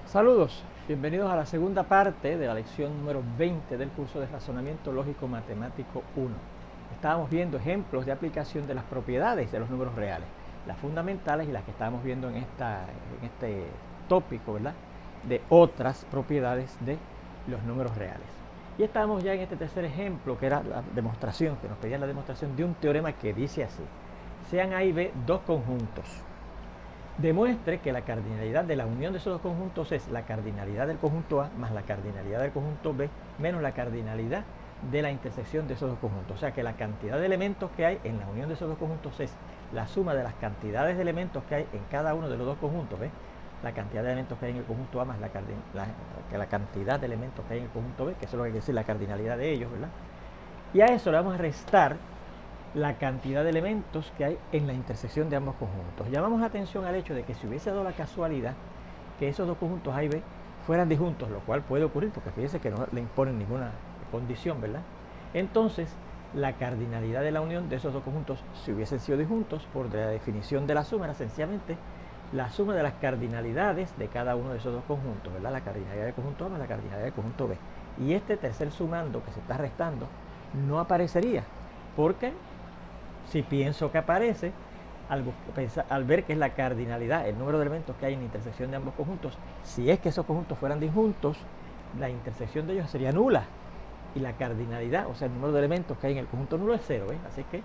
Saludos, bienvenidos a la segunda parte de la lección número 20 del curso de Razonamiento Lógico Matemático 1. Estábamos viendo ejemplos de aplicación de las propiedades de los números reales, las fundamentales y las que estábamos viendo en este tópico, ¿verdad?, de otras propiedades de los números reales. Y estábamos ya en este tercer ejemplo, que era la demostración, que nos pedían la demostración de un teorema que dice así: sean A y B dos conjuntos. Demuestre que la cardinalidad de la unión de esos dos conjuntos es la cardinalidad del conjunto A más la cardinalidad del conjunto B menos la cardinalidad de la intersección de esos dos conjuntos. O sea que la cantidad de elementos que hay en la unión de esos dos conjuntos es la suma de las cantidades de elementos que hay en cada uno de los dos conjuntos. ¿Ves? La cantidad de elementos que hay en el conjunto A más la cantidad de elementos que hay en el conjunto B, que eso es lo que quiere decir la cardinalidad de ellos, ¿verdad? Y a eso le vamos a restar la cantidad de elementos que hay en la intersección de ambos conjuntos. Llamamos atención al hecho de que si hubiese dado la casualidad que esos dos conjuntos A y B fueran disjuntos, lo cual puede ocurrir porque fíjense que no le imponen ninguna condición, ¿verdad? Entonces, la cardinalidad de la unión de esos dos conjuntos, si hubiesen sido disjuntos, por la definición de la suma, era sencillamente la suma de las cardinalidades de cada uno de esos dos conjuntos, ¿verdad? La cardinalidad del conjunto A más la cardinalidad del conjunto B. Y este tercer sumando que se está restando no aparecería, porque si pienso que aparece, al ver que es la cardinalidad, el número de elementos que hay en la intersección de ambos conjuntos, si es que esos conjuntos fueran disjuntos, la intersección de ellos sería nula. Y la cardinalidad, o sea, el número de elementos que hay en el conjunto nulo es 0. Así que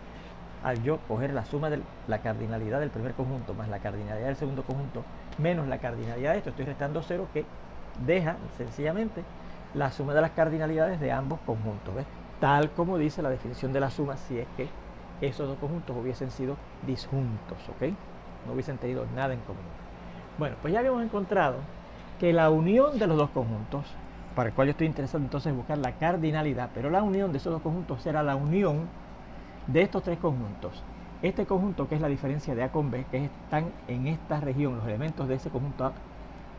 al yo coger la suma de la cardinalidad del primer conjunto más la cardinalidad del segundo conjunto menos la cardinalidad de esto, estoy restando 0, que deja sencillamente la suma de las cardinalidades de ambos conjuntos. ¿Ves? Tal como dice la definición de la suma, si es que esos dos conjuntos hubiesen sido disjuntos, ¿ok? No hubiesen tenido nada en común. Bueno, pues ya habíamos encontrado que la unión de los dos conjuntos, para el cual yo estoy interesado entonces en buscar la cardinalidad, pero la unión de esos dos conjuntos será la unión de estos tres conjuntos. Este conjunto, que es la diferencia de A con B, que están en esta región, los elementos de ese conjunto A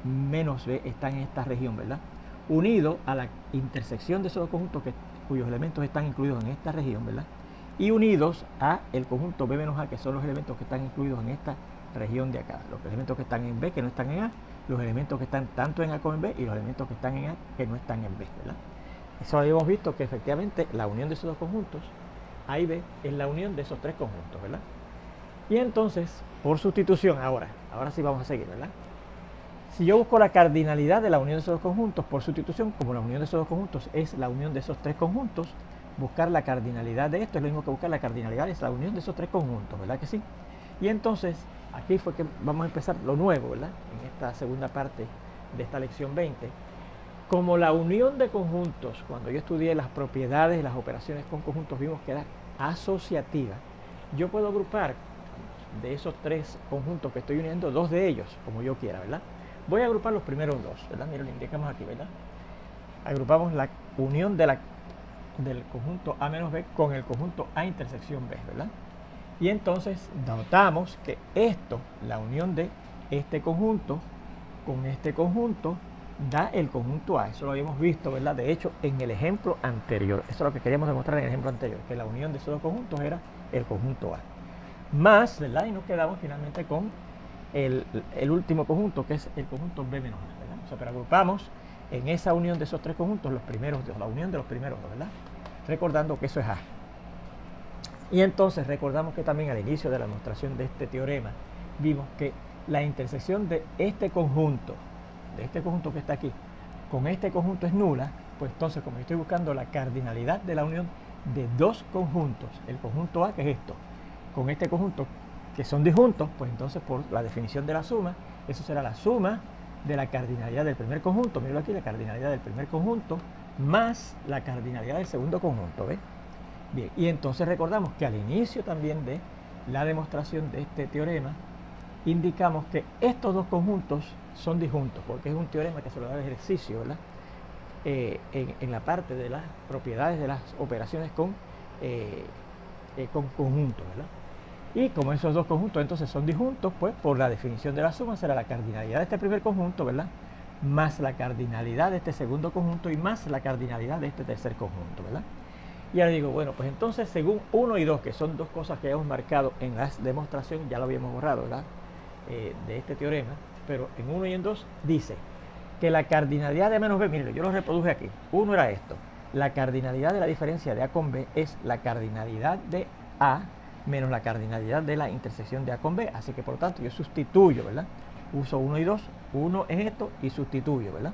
menos B están en esta región, ¿verdad? Unido a la intersección de esos dos conjuntos cuyos elementos están incluidos en esta región, ¿verdad? Y unidos a el conjunto B menos A, que son los elementos que están incluidos en esta región de acá. Los elementos que están en B, que no están en A, los elementos que están tanto en A como en B, y los elementos que están en A, que no están en B, ¿verdad? Eso habíamos visto que efectivamente la unión de esos dos conjuntos, A y B, es la unión de esos tres conjuntos, ¿verdad? Y entonces, por sustitución, ahora sí vamos a seguir, ¿verdad? Si yo busco la cardinalidad de la unión de esos dos conjuntos, por sustitución, como la unión de esos dos conjuntos es la unión de esos tres conjuntos, buscar la cardinalidad de esto es lo mismo que buscar la cardinalidad de la unión de esos tres conjuntos, ¿verdad que sí? Y entonces, aquí fue que vamos a empezar lo nuevo, ¿verdad? En esta segunda parte de esta lección 20. Como la unión de conjuntos, cuando yo estudié las propiedades de las operaciones con conjuntos, vimos que era asociativa. Yo puedo agrupar de esos tres conjuntos que estoy uniendo, dos de ellos, como yo quiera, ¿verdad? Voy a agrupar los primeros dos, ¿verdad? Mira, lo indicamos aquí, ¿verdad? Agrupamos la unión del conjunto A menos B con el conjunto A intersección B, ¿verdad? Y entonces notamos que esto, la unión de este conjunto con este conjunto, da el conjunto A. Eso lo habíamos visto, ¿verdad? De hecho, en el ejemplo anterior. Eso es lo que queríamos demostrar en el ejemplo anterior, que la unión de esos dos conjuntos era el conjunto A. Más, ¿verdad? Y nos quedamos finalmente con el último conjunto, que es el conjunto B menos A, ¿verdad? O sea, pero agrupamos en esa unión de esos tres conjuntos los primeros dos, la unión de los primeros dos, ¿verdad? Recordando que eso es A. Y entonces recordamos que también al inicio de la demostración de este teorema vimos que la intersección de este conjunto que está aquí, con este conjunto es nula. Pues entonces, como yo estoy buscando la cardinalidad de la unión de dos conjuntos, el conjunto A, que es esto, con este conjunto que son disjuntos, pues entonces por la definición de la suma, eso será la suma de la cardinalidad del primer conjunto, míralo aquí, la cardinalidad del primer conjunto más la cardinalidad del segundo conjunto, ¿ves? Bien, y entonces recordamos que al inicio también de la demostración de este teorema, indicamos que estos dos conjuntos son disjuntos, porque es un teorema que se lo da el ejercicio, ¿verdad? En la parte de las propiedades de las operaciones con conjuntos, ¿verdad? Y como esos dos conjuntos entonces son disjuntos, pues por la definición de la suma será la cardinalidad de este primer conjunto, ¿verdad?, más la cardinalidad de este segundo conjunto y más la cardinalidad de este tercer conjunto, ¿verdad? Y ahora digo, bueno, pues entonces según 1 y 2, que son dos cosas que hemos marcado en la demostración, ya lo habíamos borrado, ¿verdad?, de este teorema, pero en 1 y en 2 dice que la cardinalidad de A menos B, miren, yo lo reproduje aquí. Uno era esto. La cardinalidad de la diferencia de A con B es la cardinalidad de A menos la cardinalidad de la intersección de A con B. Así que, por lo tanto, yo sustituyo, ¿verdad? Uso 1 y 2. 1 es esto y sustituyo, ¿verdad?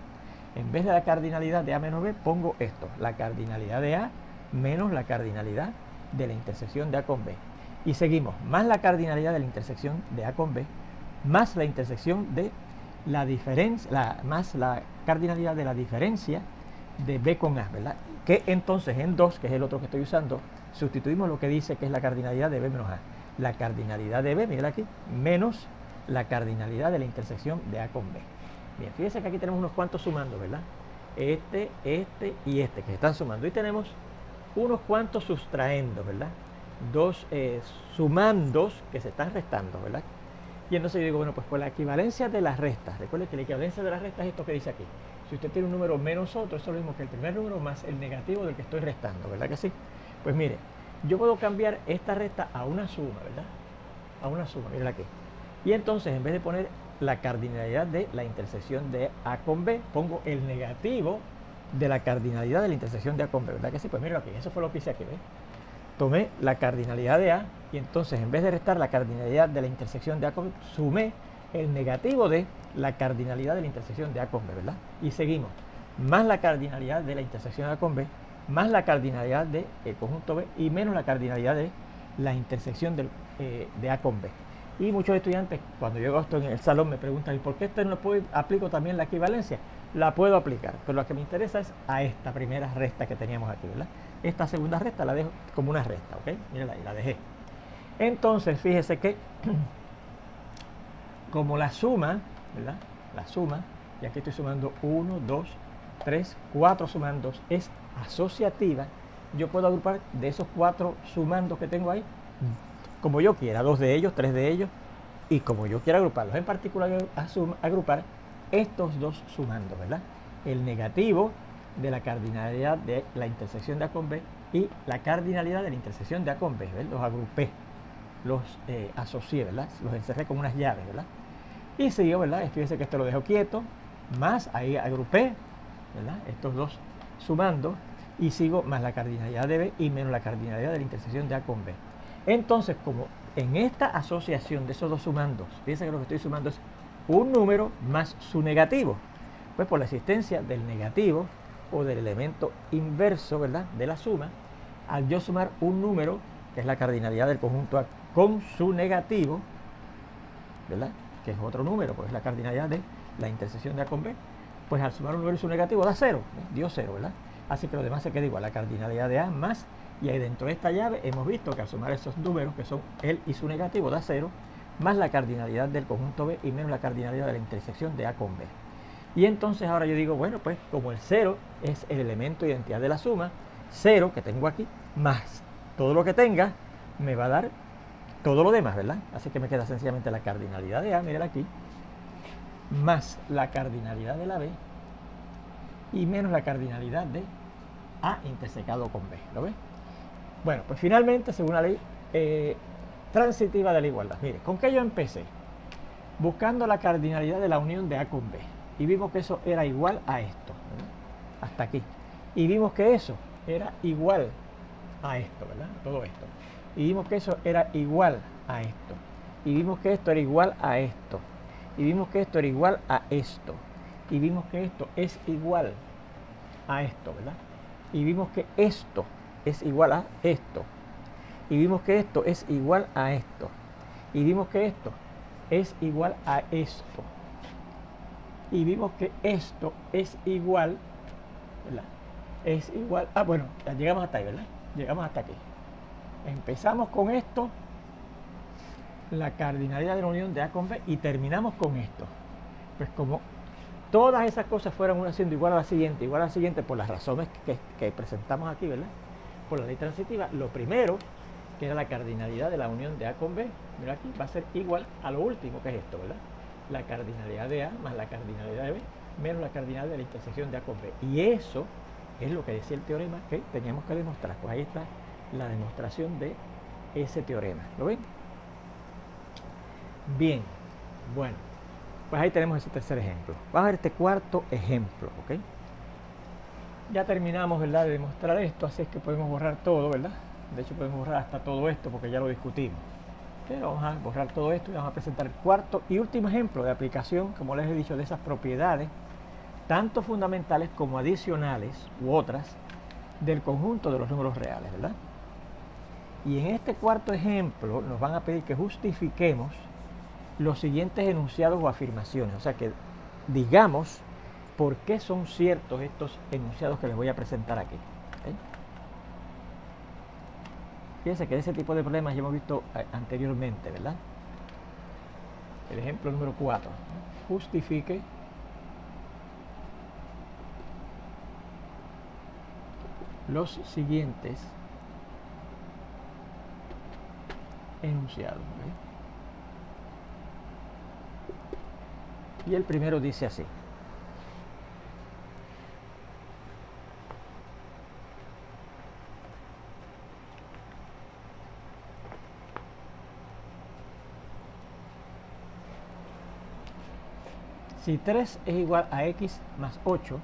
En vez de la cardinalidad de A menos B, pongo esto. La cardinalidad de A menos la cardinalidad de la intersección de A con B. Y seguimos. Más la cardinalidad de la intersección de A con B, más la intersección de la diferencia, más la cardinalidad de la diferencia de B con A, ¿verdad? Que entonces en 2, que es el otro que estoy usando, sustituimos lo que dice que es la cardinalidad de B menos A. La cardinalidad de B, miren aquí, menos la cardinalidad de la intersección de A con B. Bien, fíjense que aquí tenemos unos cuantos sumando, ¿verdad? Este y este, que se están sumando. Y tenemos unos cuantos sustrayendo, ¿verdad? Dos sumandos que se están restando, ¿verdad? Y entonces yo digo, bueno, pues por la equivalencia de las restas, recuerden que la equivalencia de las restas es esto que dice aquí. Si usted tiene un número menos otro, eso es lo mismo que el primer número más el negativo del que estoy restando, ¿verdad que sí? Pues mire, yo puedo cambiar esta resta a una suma, ¿verdad? A una suma, miren aquí. Y entonces, en vez de poner la cardinalidad de la intersección de A con B, pongo el negativo de la cardinalidad de la intersección de A con B, ¿verdad que sí? Pues miren aquí, eso fue lo que hice aquí, ¿ves? Tomé la cardinalidad de A y entonces, en vez de restar la cardinalidad de la intersección de A con B, sumé el negativo de la cardinalidad de la intersección de A con B, ¿verdad? Y seguimos, más la cardinalidad de la intersección de A con B, más la cardinalidad del conjunto B y menos la cardinalidad de la intersección de A con B. Y muchos estudiantes, cuando yo hago esto en el salón, me preguntan, ¿y por qué esto no aplico también la equivalencia? La puedo aplicar, pero lo que me interesa es a esta primera resta que teníamos aquí, ¿verdad? Esta segunda resta la dejo como una resta, ¿ok? Mírenla ahí, la dejé. Entonces, fíjese que como la suma, ¿verdad? La suma, y aquí estoy sumando 1, 2, 3, 4 sumandos, es asociativa, yo puedo agrupar de esos 4 sumandos que tengo ahí, como yo quiera, 2 de ellos, 3 de ellos, y como yo quiera agruparlos. En particular, agrupar estos dos sumandos, ¿verdad? El negativo de la cardinalidad de la intersección de A con B y la cardinalidad de la intersección de A con B, ¿verdad? Los agrupé, los asocié, ¿verdad? Los encerré como unas llaves, ¿verdad? Y siguió, ¿verdad? Fíjense que esto lo dejo quieto, más ahí agrupé, ¿verdad? Estos dos sumandos y sigo más la cardinalidad de B y menos la cardinalidad de la intersección de A con B. Entonces, como en esta asociación de esos dos sumandos, fíjense que lo que estoy sumando es un número más su negativo, pues por la existencia del negativo o del elemento inverso, ¿verdad?, de la suma, al yo sumar un número, que es la cardinalidad del conjunto A, con su negativo, ¿verdad?, que es otro número, pues es la cardinalidad de la intersección de A con B, pues al sumar un número y su negativo da 0, dio 0, ¿verdad? Así que lo demás se queda igual, la cardinalidad de A más, y ahí dentro de esta llave hemos visto que al sumar esos números, que son él y su negativo, da 0, más la cardinalidad del conjunto B y menos la cardinalidad de la intersección de A con B. Y entonces ahora yo digo, bueno, pues como el 0 es el elemento de identidad de la suma, 0 que tengo aquí, más todo lo que tenga, me va a dar todo lo demás, ¿verdad? Así que me queda sencillamente la cardinalidad de A, miren aquí, más la cardinalidad de la B y menos la cardinalidad de A intersecado con B, ¿lo ves? Bueno, pues finalmente, según la ley transitiva de la igualdad, mire, ¿con qué yo empecé? Buscando la cardinalidad de la unión de A con B. Y vimos que eso era igual a esto, ¿verdad? Hasta aquí. Y vimos que eso era igual a esto, ¿verdad? Todo esto. Y vimos que eso era igual a esto. Y vimos que esto era igual a esto. Y vimos que esto era igual a esto. Y vimos que esto es igual a esto, ¿verdad? Y vimos que esto es igual a esto. Y vimos que esto es igual a esto. Y vimos que esto es igual a esto. Y vimos que esto es igual, ¿verdad? Es igual, bueno, ya llegamos hasta ahí, ¿verdad? Llegamos hasta aquí. Empezamos con esto, la cardinalidad de la unión de A con B, y terminamos con esto. Pues como todas esas cosas fueran una siendo igual a la siguiente por las razones que presentamos aquí, ¿verdad? Por la ley transitiva, lo primero, que era la cardinalidad de la unión de A con B, mira aquí, va a ser igual a lo último, que es esto, ¿verdad? La cardinalidad de A más la cardinalidad de B menos la cardinalidad de la intersección de A con B. Y eso es lo que decía el teorema que teníamos que demostrar. Pues ahí está la demostración de ese teorema. ¿Lo ven? Bien, bueno, Pues ahí tenemos ese tercer ejemplo. Vamos a ver este cuarto ejemplo, ¿ok? Ya terminamos, ¿verdad?, de demostrar esto, así es que podemos borrar todo, ¿verdad? De hecho, podemos borrar hasta todo esto porque ya lo discutimos. Pero vamos a borrar todo esto y vamos a presentar el cuarto y último ejemplo de aplicación, como les he dicho, de esas propiedades, tanto fundamentales como adicionales u otras, del conjunto de los números reales, ¿verdad? Y en este cuarto ejemplo nos van a pedir que justifiquemos los siguientes enunciados o afirmaciones, o sea que digamos por qué son ciertos estos enunciados que les voy a presentar aquí. ¿Okay? Fíjense que ese tipo de problemas ya hemos visto anteriormente, ¿verdad? El ejemplo número 4. Justifique los siguientes enunciados. ¿Okay? Y el primero dice así. Si 3 es igual a x más 8,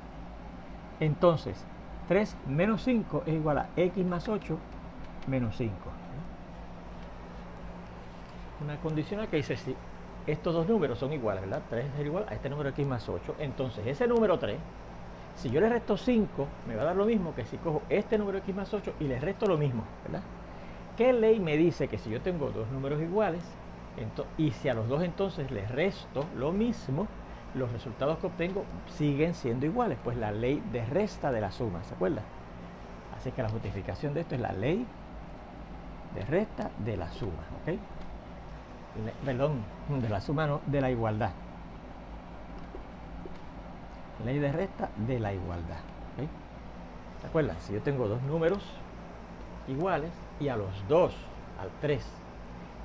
entonces 3 menos 5 es igual a x más 8 menos 5. Una condicional que dice si estos dos números son iguales, ¿verdad? 3 es igual a este número x más 8. Entonces ese número 3, si yo le resto 5, me va a dar lo mismo que si cojo este número x más 8 y le resto lo mismo, ¿verdad? ¿Qué ley me dice que si yo tengo dos números iguales y si a los dos entonces les resto lo mismo, los resultados que obtengo siguen siendo iguales? Pues la ley de resta de la suma, ¿se acuerdan? Así que la justificación de esto es la ley de resta de la suma, ¿ok? Perdón, de la suma no, de la igualdad. Ley de resta de la igualdad, ¿ok? ¿Se acuerdan? Si yo tengo dos números iguales y a los dos, al 3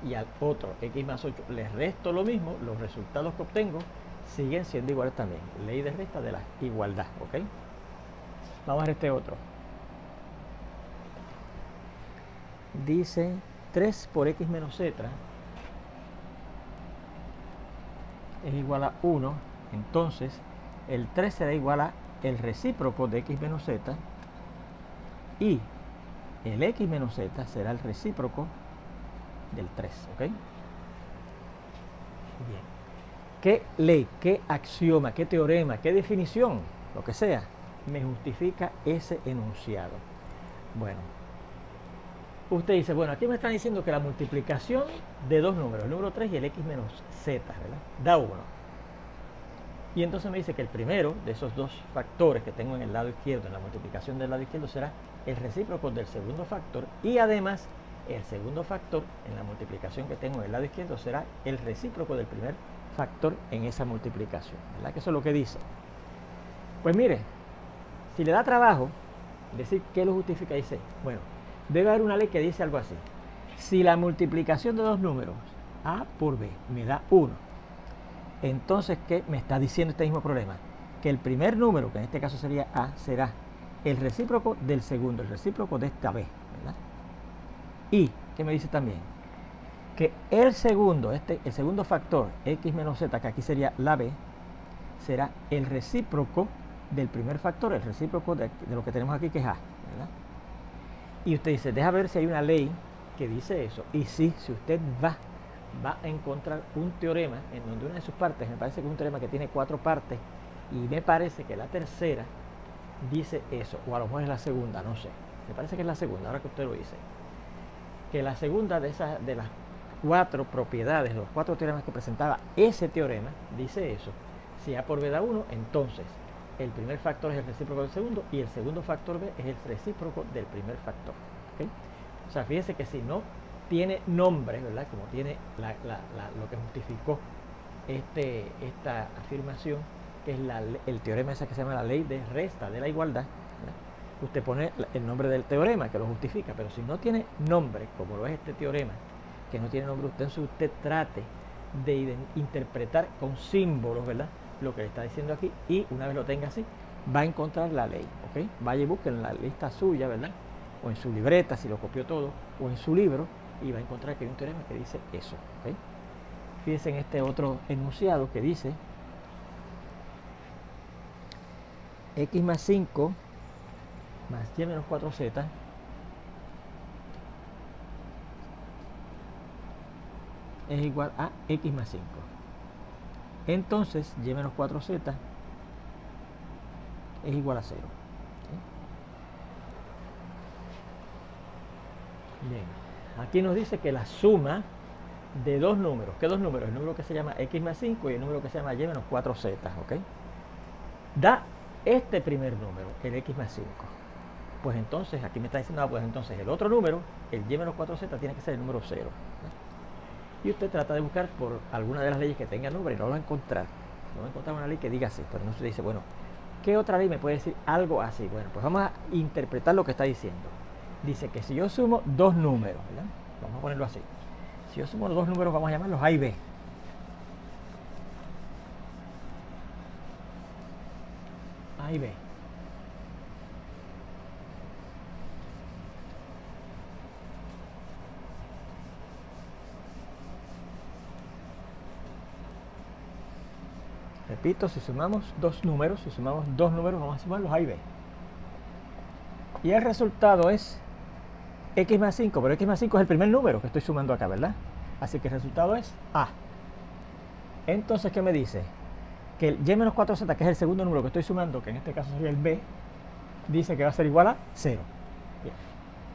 y al otro x más 8 les resto lo mismo, los resultados que obtengo siguen siendo iguales también. Ley de resta de la igualdad, ¿ok? Vamos a ver este otro. Dice 3 por x menos z es igual a 1, entonces el 3 será igual a el recíproco de x menos z y el x menos z será el recíproco del 3, ¿ok? Bien. ¿Qué ley, qué axioma, qué teorema, qué definición, lo que sea, me justifica ese enunciado? Bueno, usted dice, bueno, aquí me están diciendo que la multiplicación de dos números, el número 3 y el x menos z, ¿verdad?, da 1. Y entonces me dice que el primero de esos dos factores que tengo en el lado izquierdo, en la multiplicación del lado izquierdo, será el recíproco del segundo factor, y además el segundo factor en la multiplicación que tengo en el lado izquierdo será el recíproco del primer factor en esa multiplicación, ¿verdad? Que eso es lo que dice. Pues mire, si le da trabajo decir qué lo justifica, dice, bueno, debe haber una ley que dice algo así: si la multiplicación de dos números a por b me da 1, entonces ¿qué me está diciendo este mismo problema? Que el primer número, que en este caso sería a, será el recíproco del segundo, el recíproco de esta b, ¿verdad? Y, ¿qué me dice también? Que el segundo factor, x menos z, que aquí sería la b, será el recíproco del primer factor, el recíproco de lo que tenemos aquí, que es a, ¿verdad? Y usted dice, deja ver si hay una ley que dice eso. Y sí, si usted va a encontrar un teorema en donde una de sus partes, me parece que es un teorema que tiene 4 partes, y me parece que la tercera dice eso, o a lo mejor es la segunda, no sé. Me parece que es la segunda, ahora que usted lo dice. Que la segunda de las 4 propiedades, los 4 teoremas que presentaba ese teorema, dice eso. Si a por b da 1, entonces el primer factor es el recíproco del segundo y el segundo factor b es el recíproco del primer factor, ¿okay? O sea, fíjese que si no tiene nombre, ¿verdad?, como tiene lo que justificó esta afirmación, que es el teorema ese que se llama la ley de resta de la igualdad, ¿verdad? Usted pone el nombre del teorema que lo justifica, pero si no tiene nombre, como lo es este teorema, que no tiene nombre, usted trate de interpretar con símbolos, ¿verdad?, lo que le está diciendo aquí, y una vez lo tenga así, va a encontrar la ley, ¿ok? Vaya y busque en la lista suya, ¿verdad?, o en su libreta, si lo copió todo, o en su libro, y va a encontrar que hay un teorema que dice eso, ¿ok? Fíjense en este otro enunciado que dice x más 5 más y menos 4z es igual a x más 5. Entonces y menos 4z es igual a 0. Bien, aquí nos dice que la suma de dos números, ¿qué dos números? El número que se llama x más 5 y el número que se llama y menos 4z, ¿ok? Da este primer número, el x más 5. Pues entonces, aquí me está diciendo, pues entonces el otro número, el y menos 4z, tiene que ser el número 0. Y usted trata de buscar por alguna de las leyes que tenga nombre y no lo va a encontrar. No va a encontrar una ley que diga así, pero no se dice, bueno, ¿qué otra ley me puede decir algo así? Bueno, pues vamos a interpretar lo que está diciendo. Dice que si yo sumo dos números, ¿verdad? Vamos a ponerlo así. Si yo sumo dos números, vamos a llamarlos A y B. A y B. Repito, si sumamos dos números, vamos a sumarlos A y B. Y el resultado es x más 5, pero x más 5 es el primer número que estoy sumando acá, ¿verdad? Así que el resultado es A. Entonces, ¿qué me dice? Que el y menos 4z, que es el segundo número que estoy sumando, que en este caso sería el B, dice que va a ser igual a 0. Bien.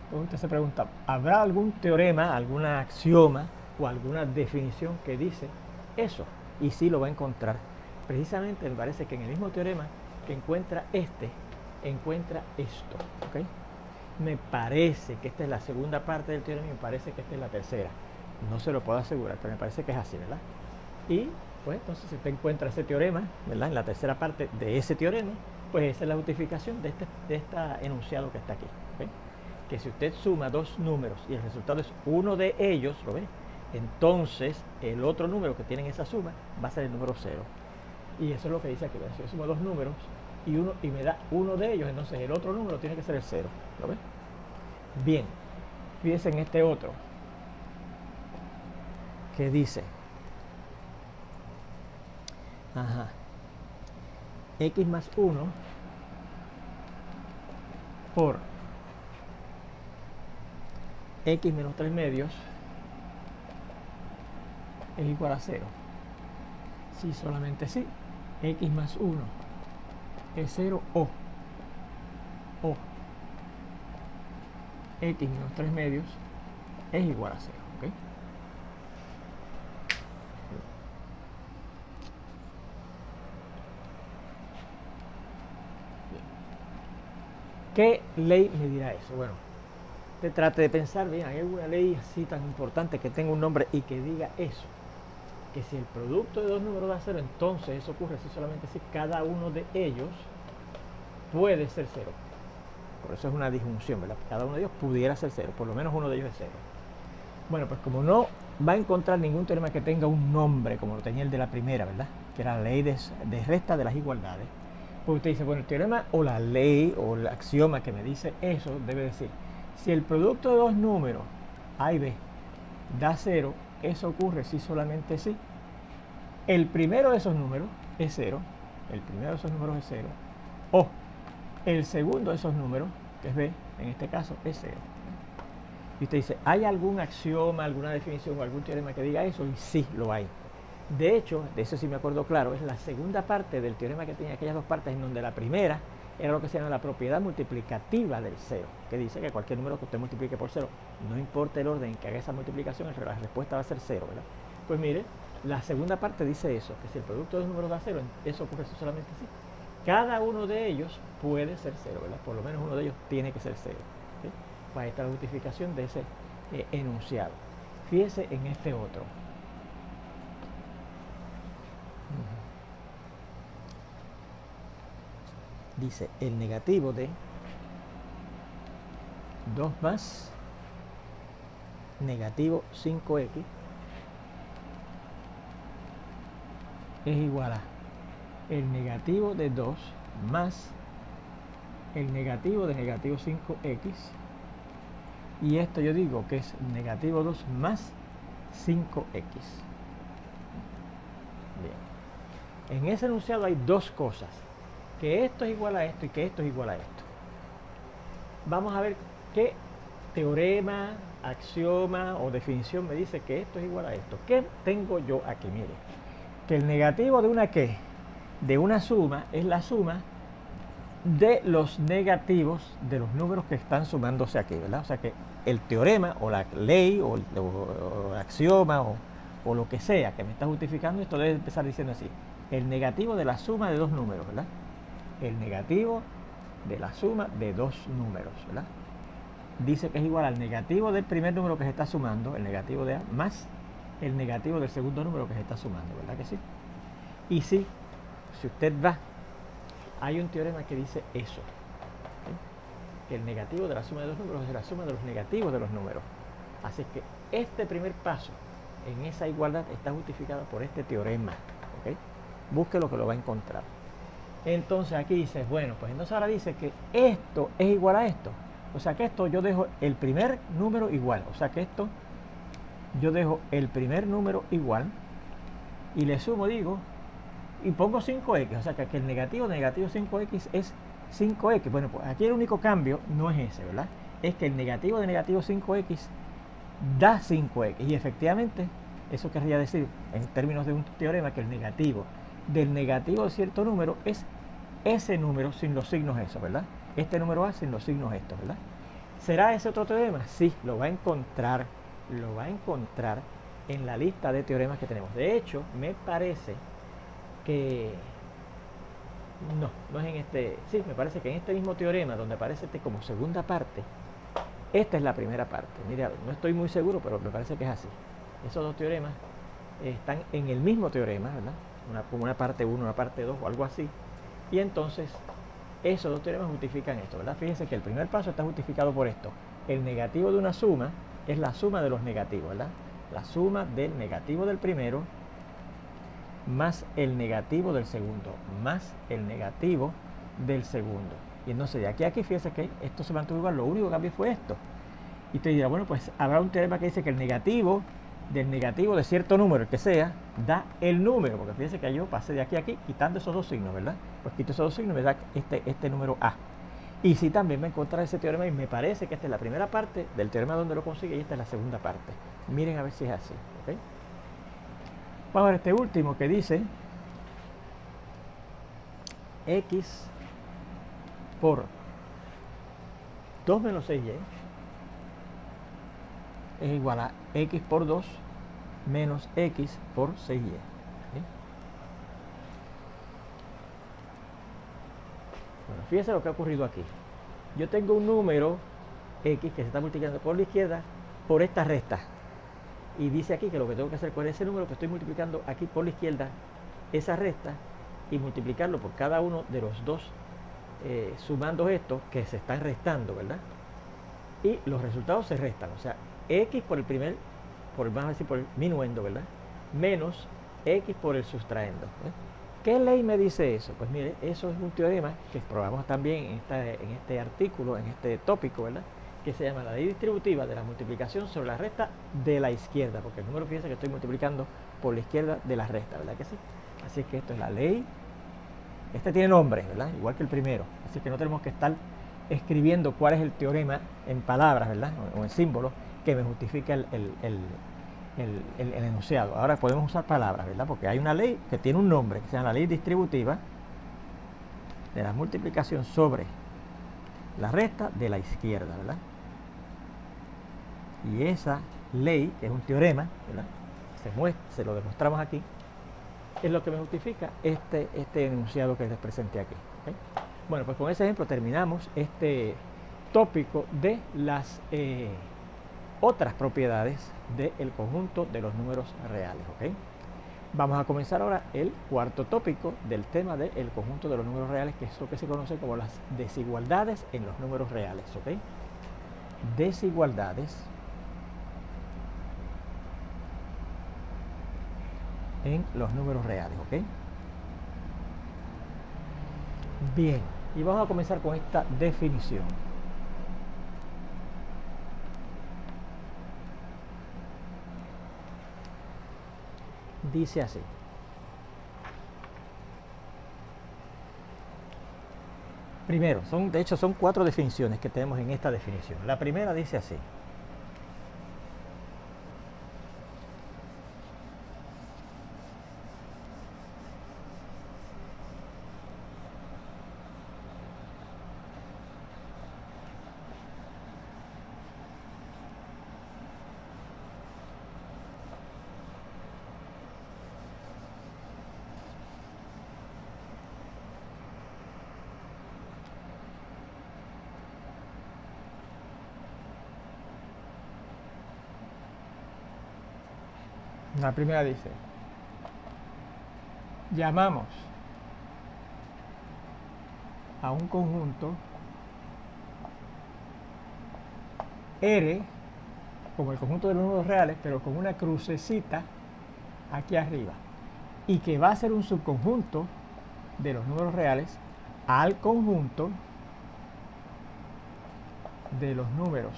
Entonces usted se pregunta, ¿habrá algún teorema, alguna axioma o alguna definición que dice eso? Y sí lo va a encontrar. Precisamente me parece que en el mismo teorema que encuentra encuentra esto, ¿ok? Me parece que esta es la segunda parte del teorema y me parece que esta es la tercera. No se lo puedo asegurar, pero me parece que es así, ¿verdad? Y pues entonces si usted encuentra ese teorema, ¿verdad? En la tercera parte de ese teorema, pues esa es la justificación de este enunciado que está aquí, ¿ok? Que si usted suma dos números y el resultado es uno de ellos, ¿lo ve? Entonces el otro número que tiene esa suma va a ser el número 0. Y eso es lo que dice aquí, ¿verdad? Si yo sumo dos números y me da uno de ellos, entonces el otro número tiene que ser el 0. ¿Lo ves? Bien, fíjense en este otro que dice x más 1 por x menos 3 medios es igual a 0. Sí, solamente sí. X más 1 es 0 o x menos 3 medios es igual a 0. ¿Okay? ¿Qué ley me dirá eso? Bueno, te trate de pensar bien, ¿hay alguna ley así tan importante que tenga un nombre y que diga eso? Que si el producto de dos números da 0, entonces eso ocurre si solamente si cada uno de ellos puede ser 0. Por eso es una disjunción, ¿verdad? Cada uno de ellos pudiera ser 0, por lo menos uno de ellos es 0. Bueno, pues como no va a encontrar ningún teorema que tenga un nombre, como lo tenía el de la primera, ¿verdad? Que era la ley de resta de las igualdades. Pues usted dice, bueno, el teorema o la ley o el axioma que me dice eso debe decir, si el producto de dos números, A y B, da 0, eso ocurre si solamente si el primero de esos números es 0, o el segundo de esos números, que es B, en este caso es 0. Y usted dice, ¿hay algún axioma, alguna definición o algún teorema que diga eso? Y sí, lo hay. De hecho, de eso sí me acuerdo claro, es la segunda parte del teorema que tenía aquellas dos partes, en donde la primera era lo que se llama la propiedad multiplicativa del 0, que dice que cualquier número que usted multiplique por 0, no importa el orden en que haga esa multiplicación, la respuesta va a ser 0, ¿verdad? Pues mire, la segunda parte dice eso, que si el producto de dos números da 0, eso ocurre solamente así. Cada uno de ellos puede ser 0, ¿verdad? Por lo menos uno de ellos tiene que ser 0. ¿Sí? Pues ahí está la justificación de ese enunciado. Fíjese en este otro. Dice el negativo de 2 más negativo 5x es igual a el negativo de 2 más el negativo de negativo 5x, y esto yo digo que es negativo 2 más 5x. Bien, en ese enunciado hay dos cosas. que esto es igual a esto y que esto es igual a esto. Vamos a ver qué teorema, axioma o definición me dice que esto es igual a esto. ¿Qué tengo yo aquí? Mire, que el negativo de una ¿qué? De una suma es la suma de los negativos de los números que están sumándose aquí, ¿verdad? O sea que el teorema o la ley o el axioma o lo que sea que me está justificando esto debe empezar diciendo así: el negativo de la suma de dos números, ¿verdad? El negativo de la suma de dos números, ¿verdad? Dice que es igual al negativo del primer número que se está sumando, el negativo de A, más el negativo del segundo número que se está sumando, ¿verdad que sí? Y sí, si usted va, hay un teorema que dice eso, ¿sí? Que el negativo de la suma de dos números es la suma de los negativos de los números. Así que este primer paso en esa igualdad está justificado por este teorema, ¿ok? Busque lo que lo va a encontrar. Entonces aquí dice, bueno, pues entonces ahora dice que esto es igual a esto. O sea que esto yo dejo el primer número igual. O sea que esto yo dejo el primer número igual y le sumo, digo, y pongo 5x. O sea que el negativo de negativo 5x es 5x. Bueno, pues aquí el único cambio no es ese, ¿verdad? Es que el negativo de negativo 5x da 5x. Y efectivamente, eso querría decir, en términos de un teorema, que el negativo del negativo de cierto número es ese número sin los signos esos, ¿verdad? Este número A sin los signos estos, ¿verdad? ¿Será ese otro teorema? Sí, lo va a encontrar en la lista de teoremas que tenemos. De hecho, me parece que no es en este, sí, me parece que en este mismo teorema, donde aparece este como segunda parte, esta es la primera parte. Mira, no estoy muy seguro, pero me parece que es así. Esos dos teoremas están en el mismo teorema, ¿verdad? Como una parte 1, una parte 2 o algo así. Y entonces, esos dos teoremas justifican esto, ¿verdad? Fíjense que el primer paso está justificado por esto. El negativo de una suma es la suma de los negativos, ¿verdad? La suma del negativo del primero más el negativo del segundo, más el negativo del segundo. Y entonces de aquí a aquí, fíjense que esto se mantuvo igual, lo único que cambió fue esto. Y usted dirá, bueno, pues habrá un teorema que dice que el negativo del negativo de cierto número, el que sea, da el número, porque fíjense que yo pasé de aquí a aquí quitando esos dos signos, ¿verdad? Pues quito esos dos signos y me da este número A. Y si también me encontrará ese teorema, y me parece que esta es la primera parte del teorema donde lo consigue y esta es la segunda parte. Miren a ver si es así, ¿ok? Vamos a ver este último que dice x por 2 menos 6y es igual a x por 2 menos x por 6y. ¿Sí? Bueno, fíjense lo que ha ocurrido aquí. Yo tengo un número x que se está multiplicando por la izquierda por esta recta. Y dice aquí que lo que tengo que hacer con ese número que estoy multiplicando aquí por la izquierda, esa recta, y multiplicarlo por cada uno de los dos, sumando estos que se están restando, ¿verdad? Y los resultados se restan. O sea, x por el primer, vamos a decir por el minuendo, ¿verdad? Menos x por el sustraendo. ¿Qué ley me dice eso? Pues mire, eso es un teorema que probamos también en este artículo, en este tópico, ¿verdad? Que se llama la ley distributiva de la multiplicación sobre la recta de la izquierda, porque el número, fíjense que estoy multiplicando por la izquierda de la recta, ¿verdad que sí? Así que esto es la ley. Este tiene nombre, ¿verdad? Igual que el primero. Así que no tenemos que estar escribiendo cuál es el teorema en palabras, ¿verdad? O en símbolos que me justifica el enunciado. Ahora podemos usar palabras, ¿verdad? Porque hay una ley que tiene un nombre, que se llama la ley distributiva de la multiplicación sobre la recta de la izquierda, ¿verdad? Y esa ley, que es un teorema, ¿verdad? Se lo demostramos aquí, es lo que me justifica este enunciado que les presenté aquí. ¿Okay? Bueno, pues con ese ejemplo terminamos este tópico de las otras propiedades del conjunto de los números reales. ¿Okay? Vamos a comenzar ahora el cuarto tópico del tema del conjunto de los números reales, que es lo que se conoce como las desigualdades en los números reales. ¿Okay? Desigualdades en los números reales. ¿Ok? Bien, y vamos a comenzar con esta definición. Dice así: Primero, de hecho son 4 definiciones que tenemos en esta definición. La primera dice así. La primera dice, llamamos a un conjunto R como el conjunto de los números reales, pero con una crucecita aquí arriba, y que va a ser un subconjunto de los números reales al conjunto de los números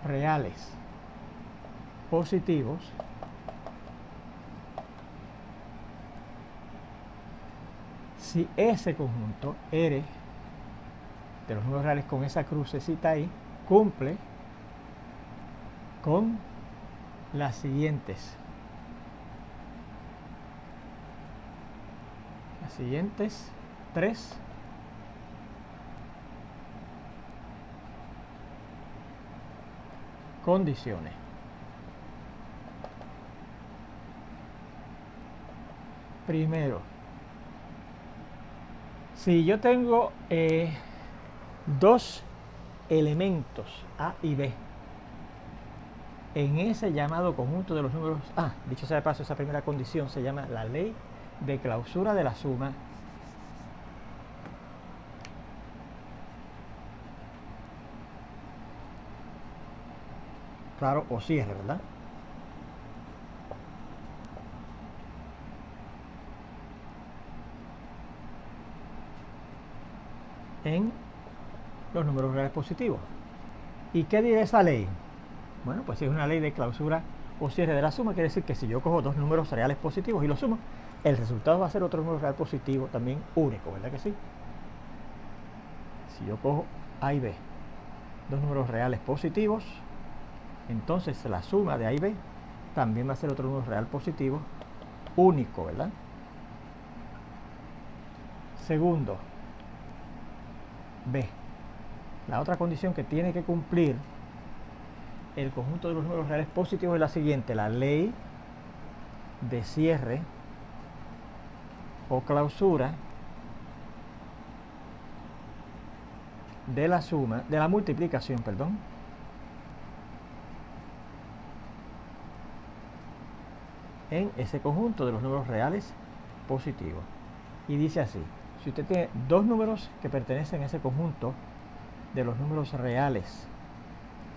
reales positivos si ese conjunto R de los números reales con esa crucecita ahí cumple con las siguientes tres condiciones. Primero, si yo tengo dos elementos A y B en ese llamado conjunto de los números A, dicho sea de paso, esa primera condición se llama la ley de clausura de la suma. Claro, o cierre, ¿verdad? En los números reales positivos. ¿Y qué dice esa ley? Bueno, pues si es una ley de clausura o cierre de la suma, quiere decir que si yo cojo dos números reales positivos y los sumo, el resultado va a ser otro número real positivo también único, ¿verdad que sí? Si yo cojo A y B, dos números reales positivos, entonces la suma de A y B también va a ser otro número real positivo único, ¿verdad? Segundo, B. La otra condición que tiene que cumplir el conjunto de los números reales positivos es la siguiente: la ley de cierre o clausura de la suma, de la multiplicación, perdón, en ese conjunto de los números reales positivos. Y dice así: si usted tiene dos números que pertenecen a ese conjunto de los números reales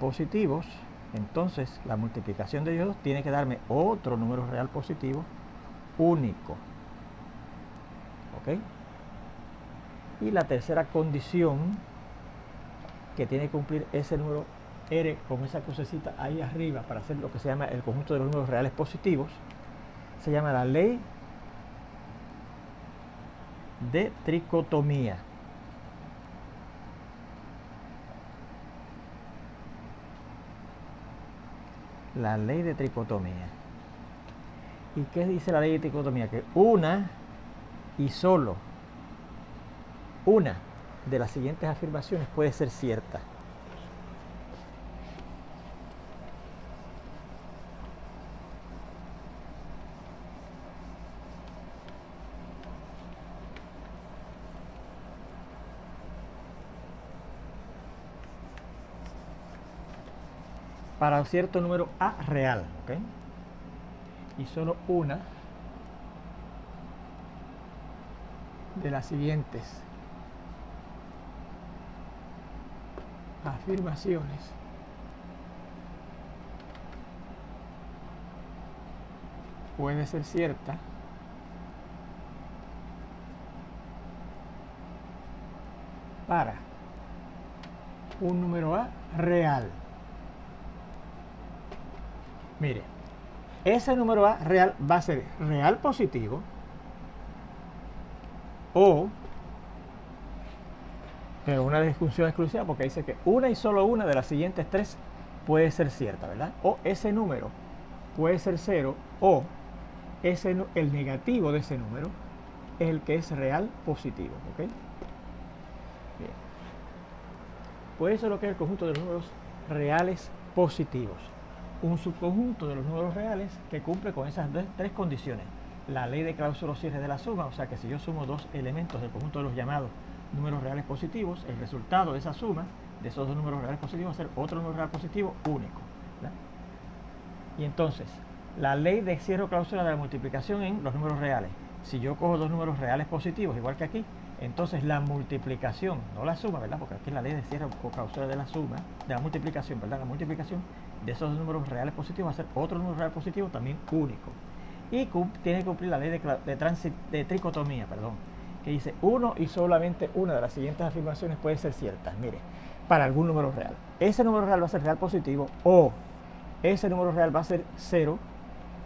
positivos, entonces la multiplicación de ellos dos tiene que darme otro número real positivo único. ¿Ok? Y la tercera condición que tiene que cumplir ese número R con esa crucecita ahí arriba para hacer lo que se llama el conjunto de los números reales positivos se llama la ley de tricotomía. La ley de tricotomía. ¿Y qué dice la ley de tricotomía? Que una y solo una de las siguientes afirmaciones puede ser cierta. Para un cierto número A real, ¿ok? Y solo una de las siguientes afirmaciones puede ser cierta para un número A real. Mire, ese número A real va a ser real positivo o, pero una disjunción exclusiva porque dice que una y solo una de las siguientes tres puede ser cierta, ¿verdad? O ese número puede ser 0 o el negativo de ese número es el que es real positivo, ¿ok? Bien. Pues eso es lo que es el conjunto de los números reales positivos. Un subconjunto de los números reales que cumple con esas tres condiciones. La ley de Clauser-Cierre de la suma, o sea que si yo sumo dos elementos del conjunto de los llamados números reales positivos, el resultado de esa suma de esos dos números reales positivos va a ser otro número real positivo único, ¿verdad? Y entonces, la ley de cierre o clausura de la multiplicación en los números reales. Si yo cojo dos números reales positivos, igual que aquí, entonces la multiplicación, no la suma, ¿verdad? Porque aquí la ley de cierre o clausura de la suma, de la multiplicación, ¿verdad? La multiplicación de esos dos números reales positivos va a ser otro número real positivo también único. Y tiene que cumplir la ley de tricotomía, que dice uno y solamente una de las siguientes afirmaciones puede ser cierta. Mire, para algún número real. Ese número real va a ser real positivo o ese número real va a ser 0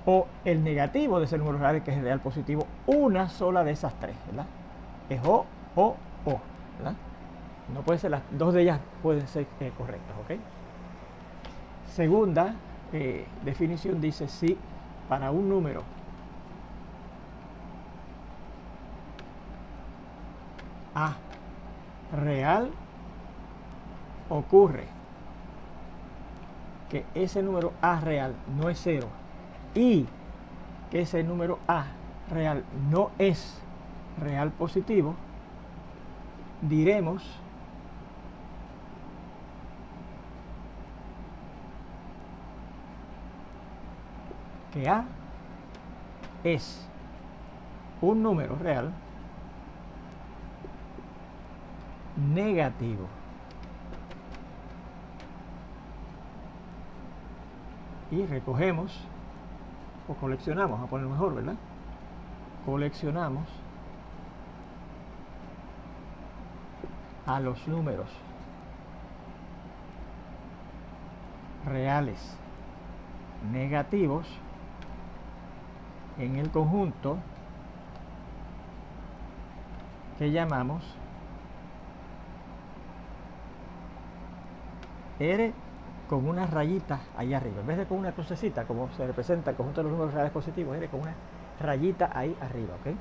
o el negativo de ese número real que es real positivo, una sola de esas tres, ¿verdad? Es o, ¿verdad? No puede ser, las dos de ellas pueden ser correctas, ¿ok? Segunda definición dice si para un número A real ocurre que ese número A real no es 0 y que ese número A real no es real positivo, diremos que A es un número real negativo. Y recogemos o coleccionamos, a poner mejor, ¿verdad? Coleccionamos a los números reales negativos en el conjunto que llamamos R con una rayita ahí arriba, en vez de con una crucecita como se representa el conjunto de los números reales positivos, R con una rayita ahí arriba, ¿ok?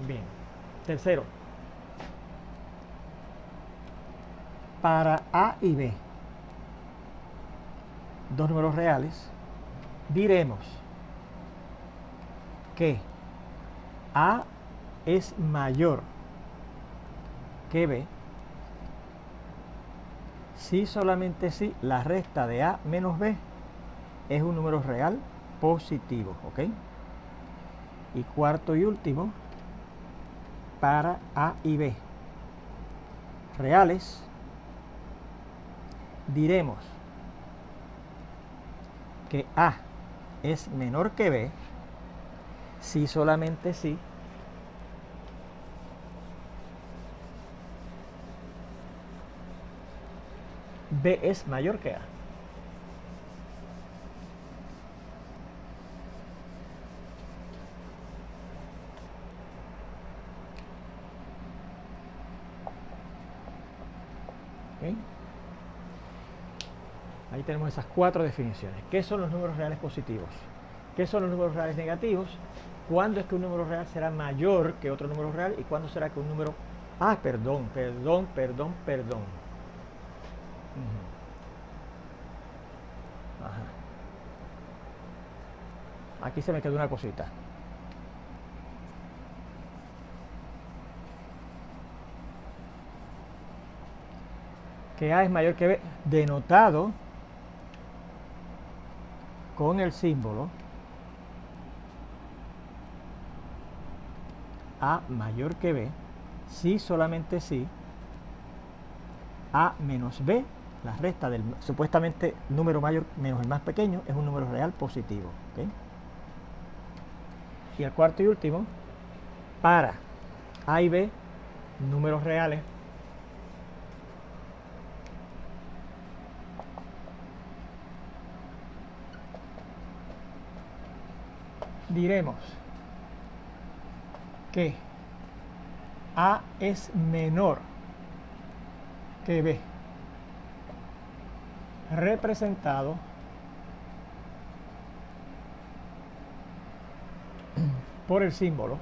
Bien. Tercero, para A y B, dos números reales, diremos que A es mayor que B si solamente si la resta de A menos B es un número real positivo, ¿ok? Y cuarto y último, para A y B reales, diremos que A es menor que B si solamente si B es mayor que A. ¿Okay? Ahí tenemos esas cuatro definiciones. ¿Qué son los números reales positivos? ¿Qué son los números reales negativos? ¿Cuándo es que un número real será mayor que otro número real? ¿Y cuándo será que un número... Ah, perdón. Ajá. Aquí se me quedó una cosita. Que A es mayor que B, denotado con el símbolo A mayor que B, si solamente si A menos B, la resta del supuestamente número mayor menos el más pequeño, es un número real positivo. ¿Okay? Y el cuarto y último, para A y B, números reales diremos que A es menor que B, representado por el símbolo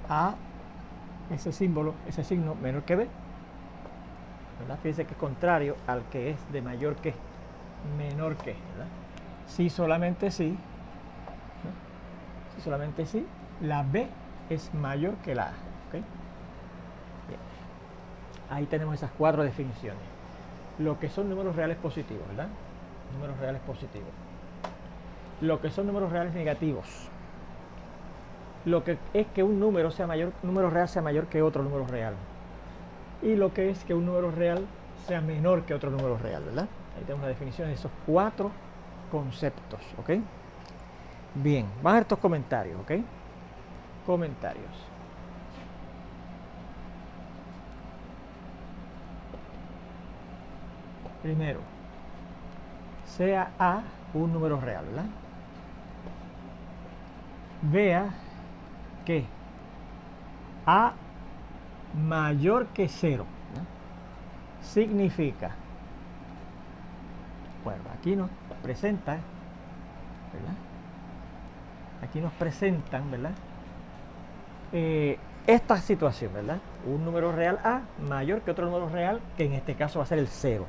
A, ese símbolo, ese signo menor que B, ¿verdad? Fíjense que es contrario al que es de mayor que, menor que, ¿verdad? Si solamente si, ¿no? Si solamente si la B es mayor que la A, ¿ok? Bien. Ahí tenemos esas 4 definiciones. Lo que son números reales positivos, ¿verdad? Números reales positivos. Lo que son números reales negativos. Lo que es que un número real sea mayor que otro número real. Y lo que es que un número real sea menor que otro número real, ¿verdad? Ahí tenemos la definición de esos 4 conceptos, ¿ok? Bien, vamos a ver estos comentarios, ¿ok? Comentarios. Primero, sea A un número real, ¿verdad? Vea que A mayor que 0, ¿no? Significa, bueno, aquí nos presenta, ¿verdad? Aquí nos presentan, ¿verdad? Esta situación, ¿verdad? Un número real A mayor que otro número real, que en este caso va a ser el 0.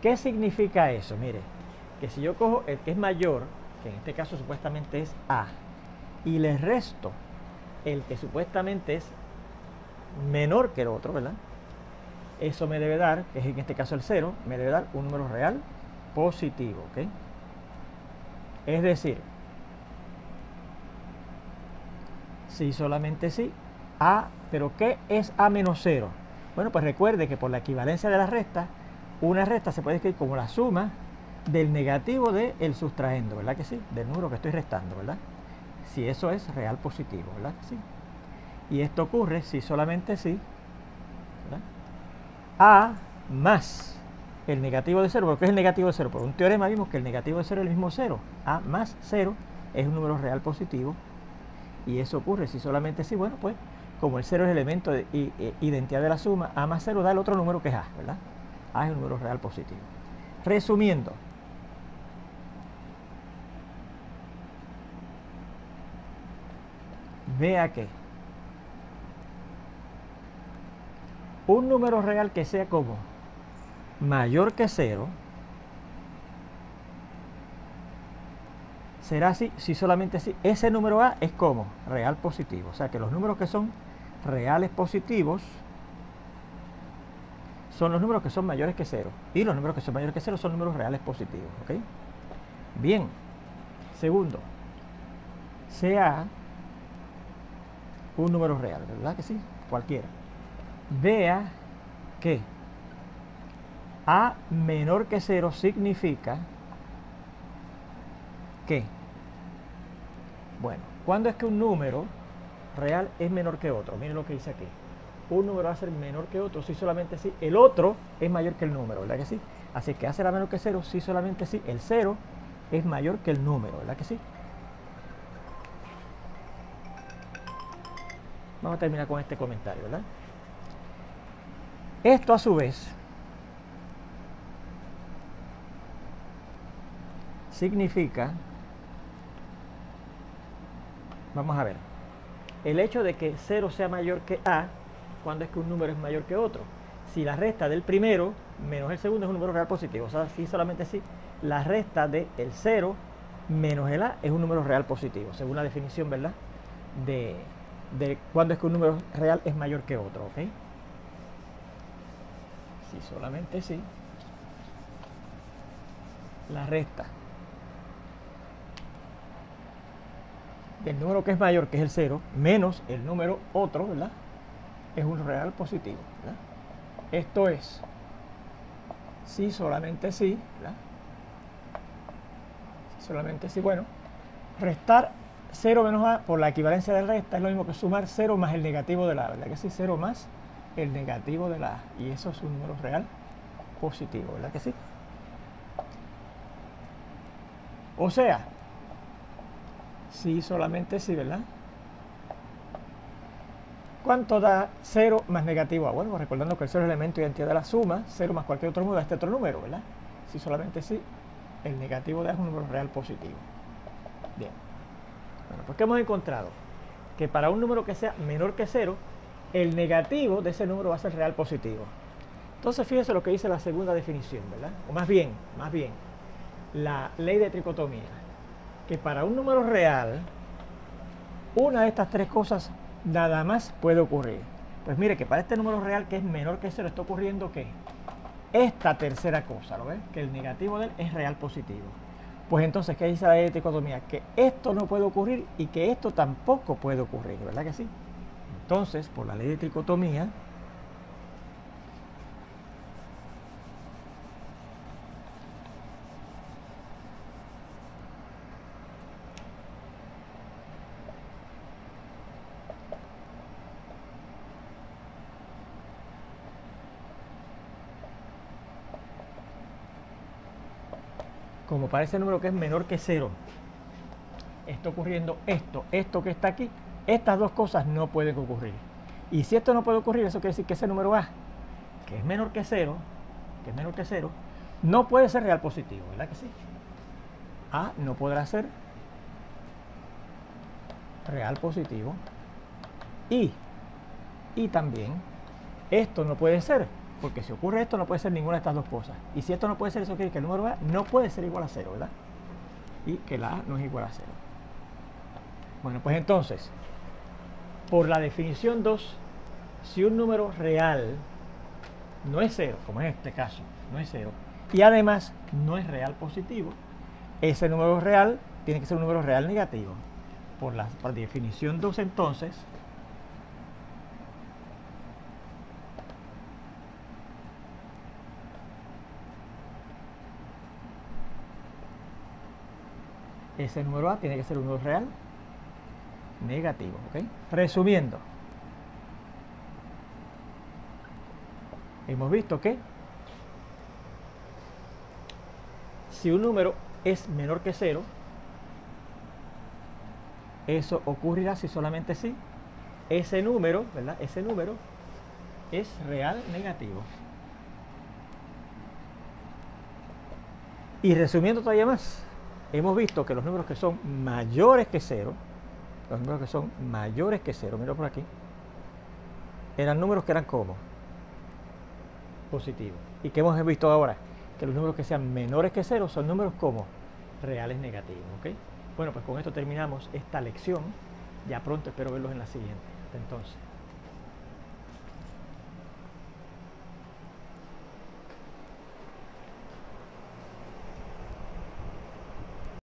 ¿Qué significa eso? Mire, que si yo cojo el que es mayor, que en este caso supuestamente es A, y le resto el que supuestamente es menor que el otro, ¿verdad? Eso me debe dar, que es en este caso el 0, me debe dar un número real positivo, ¿ok? Es decir, si solamente si A, ¿pero qué es A menos 0? Bueno, pues recuerde que por la equivalencia de las restas, una resta se puede escribir como la suma del negativo del sustraendo, ¿verdad que sí? Del número que estoy restando, ¿verdad? Si eso es real positivo, ¿verdad que sí? Y esto ocurre si solamente si, ¿verdad? A más el negativo de 0, ¿por qué es el negativo de 0? Por un teorema vimos que el negativo de 0 es el mismo 0. A más 0 es un número real positivo. Y eso ocurre si solamente si, bueno, pues como el 0 es el elemento de identidad de la suma, A más 0 da el otro número que es A, ¿verdad? A es un número real positivo. Resumiendo, vea que un número real que sea como mayor que 0 será así si solamente si ese número A es como real positivo. O sea que los números que son reales positivos son los números que son mayores que 0. Y los números que son mayores que 0 son números reales positivos, ¿ok? Bien. Segundo, sea un número real, ¿verdad que sí? Cualquiera. Vea que A menor que 0 significa que, bueno, ¿cuándo es que un número real es menor que otro? Miren lo que dice aquí. Un número va a ser menor que otro si solamente si el otro es mayor que el número, ¿verdad que sí? Así que A será menor que 0 si solamente si el 0 es mayor que el número, ¿verdad que sí? Vamos a terminar con este comentario, ¿verdad? Esto a su vez significa, vamos a ver, el hecho de que 0 sea mayor que A, cuando es que un número es mayor que otro. Si la resta del primero menos el segundo es un número real positivo, o sea, si solamente si la resta del 0 menos el A es un número real positivo, según la definición, ¿verdad? De cuándo es que un número real es mayor que otro, ¿ok? Si solamente si la resta del número que es mayor, que es el 0, menos el número otro, ¿verdad? Es un real positivo, ¿verdad? Esto es si solamente si, ¿verdad? Si solamente si, bueno, restar 0 menos A por la equivalencia de resta es lo mismo que sumar 0 más el negativo de la A, ¿verdad que sí? 0 más el negativo de la A, y eso es un número real positivo, ¿verdad que sí? O sea, Sí, solamente sí, ¿verdad? ¿Cuánto da 0 más negativo A? Bueno, recordando que el 0 es el elemento de identidad de la suma, 0 más cualquier otro número da este otro número, ¿verdad? Sí, solamente sí, el negativo de A es un número real positivo. Bien. Bueno, pues ¿qué hemos encontrado? Que para un número que sea menor que 0, el negativo de ese número va a ser real positivo. Entonces fíjese lo que dice la segunda definición, ¿verdad? O más bien, la ley de tricotomía. Que para un número real, una de estas tres cosas nada más puede ocurrir. Pues mire que para este número real que es menor que 0 está ocurriendo ¿qué? Esta tercera cosa, ¿lo ves? Que el negativo de él es real positivo. Pues entonces, ¿qué dice la ley de tricotomía? Que esto no puede ocurrir y que esto tampoco puede ocurrir, ¿verdad que sí? Entonces, por la ley de tricotomía, como para ese número que es menor que 0, está ocurriendo esto que está aquí, estas dos cosas no pueden ocurrir. Y si esto no puede ocurrir, eso quiere decir que ese número A, que es menor que 0, no puede ser real positivo, ¿verdad que sí? A no podrá ser real positivo y también esto no puede ser, porque si ocurre esto no puede ser ninguna de estas dos cosas. Y si esto no puede ser, eso quiere decir que el número A no puede ser igual a 0, ¿verdad? Y que la A no es igual a 0. Bueno, pues entonces, por la definición 2, si un número real no es 0, como en este caso, no es 0, y además no es real positivo, ese número real tiene que ser un número real negativo. Por la definición 2, entonces, ese número A tiene que ser un número real negativo, ¿ok? Resumiendo, hemos visto que si un número es menor que 0, eso ocurrirá si solamente si ese número, ¿verdad? Ese número es real negativo. Y resumiendo todavía más, hemos visto que los números que son mayores que 0, mira por aquí, eran números que eran como positivos. ¿Y qué hemos visto ahora? Que los números que sean menores que 0 son números como reales negativos, ¿ok? Bueno, pues con esto terminamos esta lección. Ya pronto espero verlos en la siguiente. Hasta entonces.